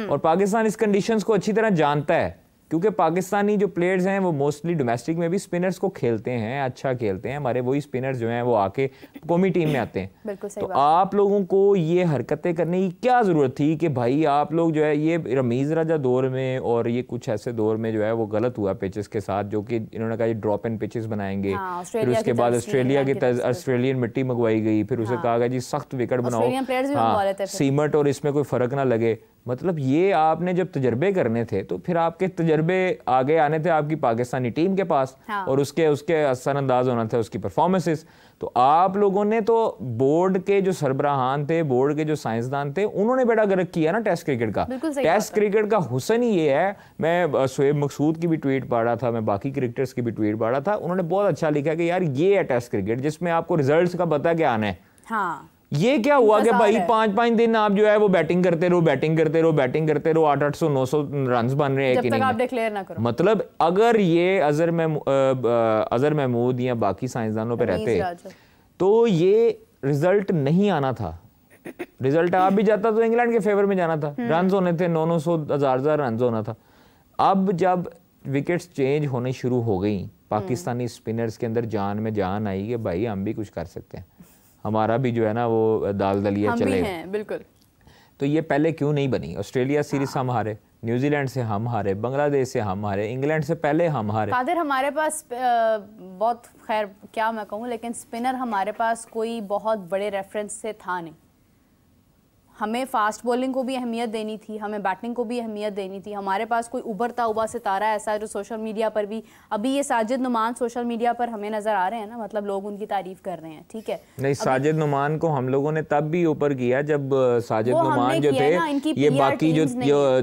और पाकिस्तान इस कंडीशंस को अच्छी तरह जानता है, क्योंकि पाकिस्तानी जो प्लेयर्स हैं वो मोस्टली डोमेस्टिक में भी स्पिनर्स को खेलते हैं, अच्छा खेलते हैं। हमारे वही स्पिनर्स जो हैं वो आके कौमी टीम में आते हैं। तो आप लोगों को ये हरकतें करने की क्या ज़रूरत थी कि भाई आप लोग जो है ये रमीज़ राजा दौर में और ये कुछ ऐसे दौर में जो है वो गलत हुआ पिचेस के साथ, जो कि इन्होंने कहा ये ड्रॉप इन पिचेस बनाएंगे। फिर उसके बाद ऑस्ट्रेलियन मिट्टी मंगवाई गई, फिर उसे कहा गया जी सख्त विकेट बनाओ, हाँ सीमट, और इसमें कोई फ़र्क ना लगे। मतलब ये आपने जब तजर्बे करने थे तो फिर आपके तजर्बे आगे आने थे आपकी पाकिस्तानी टीम के पास, और उसके असरअंदाज होना था उसकी परफॉर्मेंसेस। तो आप लोगों ने तो बोर्ड के जो सरबराहान थे, बोर्ड के जो साइंसदान थे, उन्होंने बेड़ा गर्क किया ना टेस्ट क्रिकेट का। टेस्ट क्रिकेट का हुस्न ही ये है, मैं शोएब मकसूद की भी ट्वीट पढ़ रहा था, मैं बाकी क्रिकेटर्स की भी ट्वीट पढ़ रहा था, उन्होंने बहुत अच्छा लिखा कि यार ये है टेस्ट क्रिकेट जिसमें आपको रिजल्ट्स का पता क्या आना है। हाँ। ये क्या हुआ कि भाई 5-5 दिन आप जो है वो बैटिंग करते रहो 800-900 रन बन रहे हैं जब तक आप डिक्लेयर ना करो। मतलब अगर ये अजहर महमूद या बाकी साइंसदानों पे रहते तो ये रिजल्ट नहीं आना था। रिजल्ट आ भी जाता तो इंग्लैंड के फेवर में जाना था, रन होने थे 900 1000 रन होना था। अब जब विकेट्स चेंज होने शुरू हो गई, पाकिस्तानी स्पिनर्स के अंदर जान में जान आई कि भाई हम भी कुछ कर सकते हैं, हमारा भी जो है ना वो दाल दलिया चलेगा। बिल्कुल। तो ये पहले क्यों नहीं बनी? ऑस्ट्रेलिया सीरीज हम हारे, न्यूजीलैंड से हम हारे, बांग्लादेश से हम हारे, इंग्लैंड से पहले हम हारे। कादिर हमारे पास बहुत, खैर क्या मैं कहूँ, लेकिन स्पिनर हमारे पास कोई बहुत बड़े रेफरेंस से था नहीं। हमें फास्ट बॉलिंग को भी अहमियत देनी थी, हमें बैटिंग को भी अहमियत देनी थी। हमारे पास कोई उभरता हुआ सितारा ऐसा जो सोशल मीडिया पर भी, अभी ये साजिद नुमान सोशल मीडिया पर हमें नजर आ रहे हैं ना, मतलब लोग उनकी तारीफ कर रहे हैं, ठीक है। नहीं, साजिद नुमान को हम लोगों ने तब भी ऊपर किया जब साजिद नुमान जो थे, ये बाकी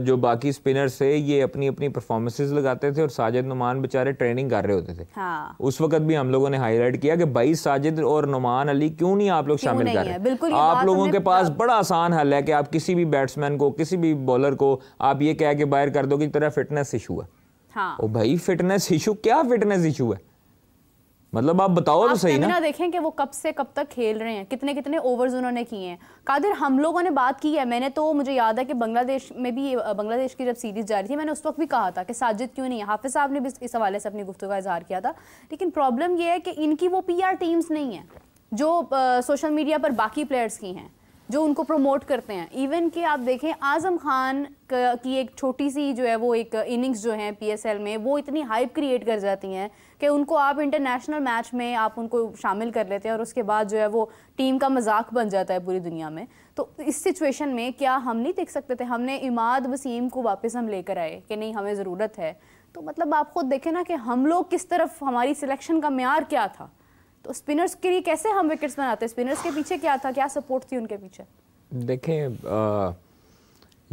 जो बाकी स्पिनर्स थे ये अपनी अपनी परफॉर्मेंसेस लगाते थे और साजिद नुमान बेचारे ट्रेनिंग कर रहे होते थे। हाँ। उस वक्त भी हम लोगों ने हाईलाइट किया कि भाई साजिद और नुमान अली क्यों नहीं आप लोग शामिल कर रहे? आप लोगों के पास बड़ा आसान हल है कि आप किसी भी बैट्समैन को, किसी भी बॉलर को आप ये कह के बाहर कर दो कि तेरा फिटनेस इशू है। हाँ। ओ भाई फिटनेस इशू, क्या फिटनेस इशू है? मतलब आप बताओ तो सही ना। देखें कि वो कब से कब तक खेल रहे हैं, कितने कितने ओवर्स उन्होंने किए हैं। कादिर हम लोगों ने बात की है, मैंने तो, मुझे याद है कि बांग्लादेश में भी, बांग्लादेश की जब सीरीज जारी थी, मैंने उस वक्त भी कहा था कि साजिद क्यों नहीं है। हाफिज साहब ने भी इस हवाले से अपनी गुफ्तगू का इजहार किया था। लेकिन प्रॉब्लम ये है कि इनकी वो PR टीम्स नहीं है जो सोशल मीडिया पर बाकी प्लेयर्स की हैं, जो उनको प्रमोट करते हैं। इवन कि आप देखें आज़म खान की एक छोटी सी जो है वो एक इनिंग्स जो है PSL में, वो इतनी हाइप क्रिएट कर जाती हैं कि उनको आप इंटरनेशनल मैच में आप उनको शामिल कर लेते हैं और उसके बाद जो है वो टीम का मजाक बन जाता है पूरी दुनिया में। तो इस सिचुएशन में क्या हम नहीं देख सकते थे? हमने इमाद वसीम को वापस हम लेकर आए कि नहीं हमें ज़रूरत है। तो मतलब आप खुद देखें ना कि हम लोग किस तरफ, हमारी सिलेक्शन का म्यार क्या था। तो स्पिनर्स के लिए कैसे हम विकेट्स बनाते? स्पिनर्स के पीछे क्या था, क्या सपोर्ट थी उनके पीछे? देखें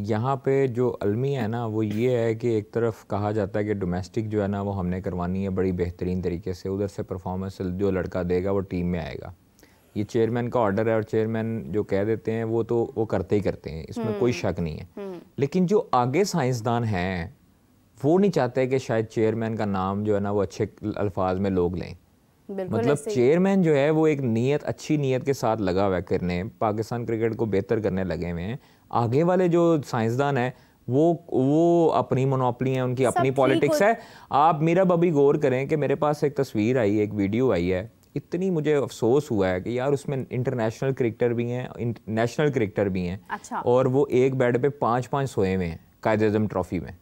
यहाँ पे जो अलमिया है ना वो ये है कि एक तरफ कहा जाता है कि डोमेस्टिक जो है ना वो हमने करवानी है बड़ी बेहतरीन तरीके से, उधर से परफॉर्मेंस जो लड़का देगा वो टीम में आएगा। ये चेयरमैन का ऑर्डर है और चेयरमैन जो कह देते हैं वो तो वो करते ही करते हैं, इसमें कोई शक नहीं है। लेकिन जो आगे साइंसदान हैं वो नहीं चाहते कि शायद चेयरमैन का नाम जो है ना वो अच्छे अल्फाज में लोग लें। मतलब चेयरमैन जो है वो एक नीयत, अच्छी नीयत के साथ लगा हुआ है करने, पाकिस्तान क्रिकेट को बेहतर करने लगे हुए हैं। आगे वाले जो साइंसदान हैं वो अपनी मोनोपली है, उनकी अपनी पॉलिटिक्स है। आप मेरा अभी गौर करें कि मेरे पास एक तस्वीर आई, एक वीडियो आई है, इतनी मुझे अफसोस हुआ है कि यार उसमें इंटरनेशनल क्रिकेटर भी हैं, नेशनल क्रिकेटर भी हैं। अच्छा। और वो एक बेड पे 5-5 सोए हुए हैं कायद-ए-आज़म ट्रॉफी में।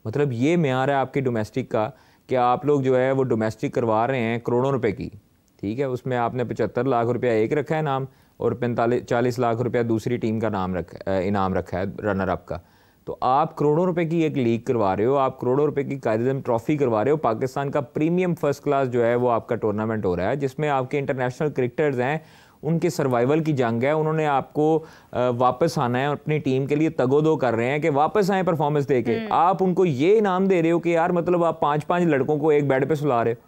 मतलब ये म्यार है आपकी डोमेस्टिक का कि आप लोग जो है वो डोमेस्टिक करवा रहे हैं करोड़ों रुपए की, ठीक है, उसमें आपने 75 लाख रुपया एक रखा है नाम और 40 लाख रुपया दूसरी टीम का नाम रखा, इनाम रखा है रनर अप का। तो आप करोड़ों रुपए की एक लीग करवा रहे हो, आप करोड़ों रुपए की कायद-ए-आज़म ट्रॉफी करवा रहे हो। पाकिस्तान का प्रीमियम फर्स्ट क्लास जो है वो आपका टूर्नामेंट हो रहा है जिसमें आपके इंटरनेशनल क्रिकेटर्स हैं, उनके सर्वाइवल की जंग है, उन्होंने आपको वापस आना है, अपनी टीम के लिए तगोदो कर रहे हैं कि वापस आए परफॉर्मेंस देके। आप उनको ये इनाम दे रहे हो कि यार मतलब आप 5-5 लड़कों को एक बेड पे सुला रहे हो।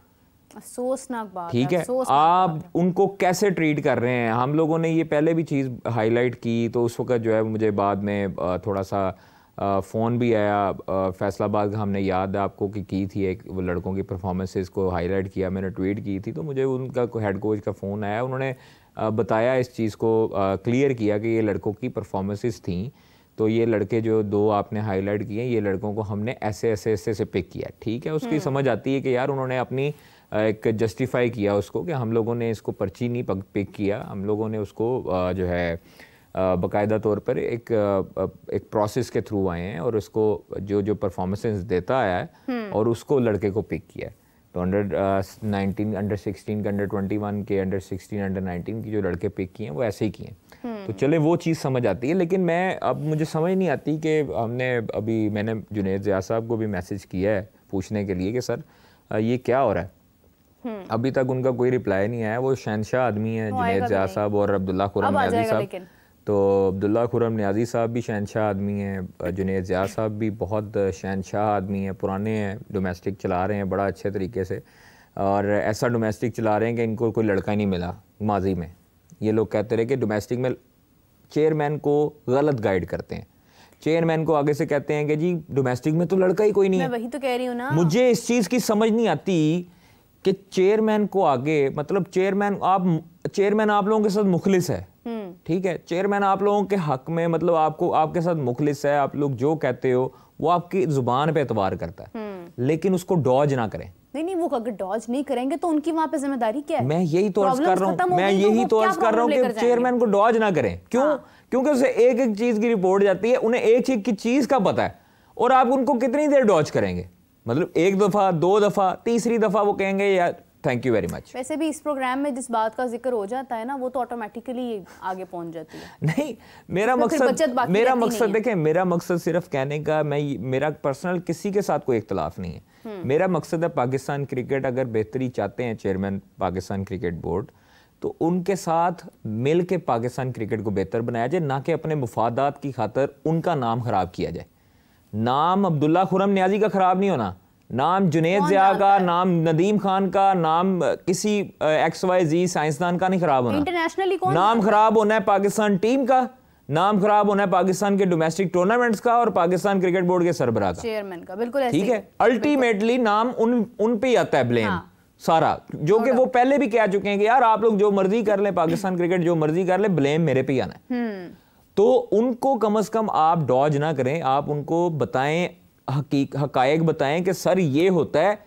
अफसोसनाक बात, ठीक है, आप उनको कैसे ट्रीट कर रहे हैं? हम लोगों ने ये पहले भी चीज़ हाईलाइट की, तो उस वक्त जो है मुझे बाद में थोड़ा सा फ़ोन भी आया फैसलाबाद का, हमने याद है आपको कि की थी एक, वो लड़कों की परफॉर्मेंसेस को हाईलाइट किया, मैंने ट्वीट की थी, तो मुझे उनका हेड कोच का फ़ोन आया, उन्होंने बताया, इस चीज़ को क्लियर किया कि ये लड़कों की परफॉर्मेंसेस थी। तो ये लड़के जो 2 आपने हाईलाइट किए, ये लड़कों को हमने ऐसे ऐसे ऐसे से पिक किया, ठीक है। उसकी समझ आती है कि यार उन्होंने अपनी एक जस्टिफाई किया उसको कि हम लोगों ने इसको पर्ची नहीं पिक किया, हम लोगों ने उसको जो है बाकायदा तौर पर एक प्रोसेस के थ्रू आए हैं और उसको जो परफॉर्मेंसेस देता आया है और उसको लड़के को पिक किया है। तो अंडर 16 के, अंडर 21 के, अंडर 16, अंडर 19 की जो लड़के पिक किए हैं वो ऐसे ही किए हैं। तो चले वो चीज़ समझ आती है, लेकिन मैं अब मुझे समझ नहीं आती कि मैंने जुनैद ज़िया साहब को भी मैसेज किया है पूछने के लिए कि सर ये क्या हो रहा है। अभी तक उनका कोई रिप्लाई नहीं आया। वो शहनशाह आदमी है जुनैद ज़िया साहब और अब्दुल्ला खुरम नियाज़ी साहब। तो अब्दुल्ला खुरम नियाज़ी साहब भी शहनशाह आदमी हैं, जुनैद ज़िया साहब भी बहुत शहनशाह आदमी हैं, पुराने हैं, डोमेस्टिक चला रहे हैं बड़ा अच्छे तरीके से, और ऐसा डोमेस्टिक चला रहे हैं कि इनको कोई लड़का ही नहीं मिला माजी में। ये लोग कहते रहे कि डोमेस्टिक में चेयरमैन को गलत गाइड करते हैं, चेयरमैन को आगे से कहते हैं कि जी डोमेस्टिक में तो लड़का ही कोई नहीं है। मैं वही तो कह रही हूँ ना, मुझे इस चीज़ की समझ नहीं आती कि चेयरमैन को आगे, मतलब चेयरमैन आप लोगों के साथ मुखलिस है, ठीक है, चेयरमैन आप लोगों के हक में, मतलब आपके साथ मुखलिस है, आप लोग जो कहते हो वो आपकी जुबान पे एतबार करता है, लेकिन उसको डॉज ना करें। नहीं, वो अगर डॉज नहीं करेंगे तो उनकी वहां पे जिम्मेदारी क्या है? मैं यही तो अर्ज कर रहा हूँ कि चेयरमैन को डॉज ना करें। क्यों? क्योंकि उसे एक एक चीज की रिपोर्ट जाती है, उन्हें एक एक की चीज का पता है, और आप उनको कितनी देर डॉज करेंगे? मतलब 1 दफा, 2 दफा, तीसरी दफा वो कहेंगे यार थैंक यू वेरी मच। वैसे भी इस प्रोग्राम में जिस बात का जिक्र हो जाता है ना, वो तो ऑटोमेटिकली आगे पहुंच जाती है। नहीं, मेरा मकसद देखें, मेरा मकसद सिर्फ कहने का, मेरा पर्सनल किसी के साथ कोई इख्तलाफ नहीं है। मेरा मकसद है पाकिस्तान क्रिकेट अगर बेहतरी चाहते हैं चेयरमैन पाकिस्तान क्रिकेट बोर्ड, तो उनके साथ मिल के पाकिस्तान क्रिकेट को बेहतर बनाया जाए, ना कि अपने मुफादात की खातर उनका नाम खराब किया जाए। नाम अब्दुल्ला खुरम नियाज़ी का खराब नहीं होना, नाम जुनैद ज़िया का, नाम नदीम खान का, नाम किसी XYZ साइंसदान का नहीं खराब होना। इंटरनेशनली कौन नाम खराब होना है पाकिस्तान टीम का, नाम खराब होना है पाकिस्तान के डोमेस्टिक टूर्नामेंट्स का और पाकिस्तान क्रिकेट बोर्ड के सरबराह का, चेयरमैन का। बिल्कुल ठीक है। अल्टीमेटली नाम उन पे ही आता है ब्लेम सारा, जो कि वो पहले भी कह चुके हैं कि यार आप लोग जो मर्जी कर ले, पाकिस्तान क्रिकेट जो मर्जी कर ले, ब्लेम मेरे पे ही आना है। तो उनको कम से कम आप डॉज ना करें, आप उनको बताएं, हकायक बताएं कि सर ये होता है।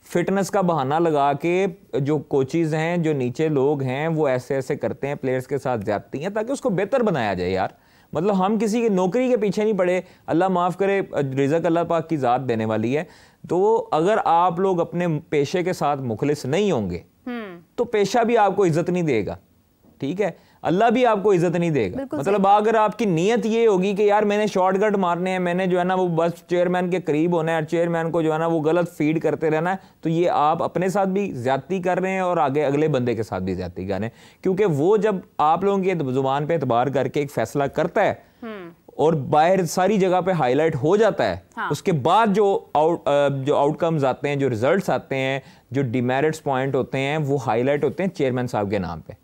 फिटनेस का बहाना लगा के जो कोचेज हैं, जो नीचे लोग हैं, वो ऐसे ऐसे करते हैं, प्लेयर्स के साथ ज्यादती हैं, ताकि उसको बेहतर बनाया जाए यार। मतलब हम किसी की नौकरी के पीछे नहीं पड़े, अल्लाह माफ़ करे, रिज़्क़ अल्लाह पाक की ज़ात देने वाली है। तो अगर आप लोग अपने पेशे के साथ मुखलिस नहीं होंगे तो पेशा भी आपको इज्जत नहीं देगा, ठीक है, अल्लाह भी आपको इज्जत नहीं देगा। मतलब अगर आपकी नीयत ये होगी कि यार मैंने शॉर्टकट मारने हैं, मैंने जो है ना वो बस चेयरमैन के करीब होना है, चेयरमैन को जो है ना वो गलत फीड करते रहना है, तो ये आप अपने साथ भी ज्यादती कर रहे हैं और आगे अगले बंदे के साथ भी ज्यादती कर रहे हैं। क्योंकि वो जब आप लोगों की जुबान पे एतबार करके एक फैसला करता है और बाहर सारी जगह पे हाईलाइट हो जाता है, उसके बाद जो आउटकम्स आते हैं, जो रिजल्ट्स आते हैं, जो डिमेरिट्स पॉइंट होते हैं, वो हाईलाइट होते हैं चेयरमैन साहब के नाम पे,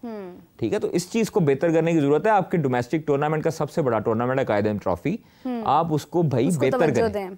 ठीक है। तो इस चीज को बेहतर करने की जरूरत है। आपके डोमेस्टिक टूर्नामेंट का सबसे बड़ा टूर्नामेंट है कायदे ट्रॉफी, आप उसको भाई बेहतर करें।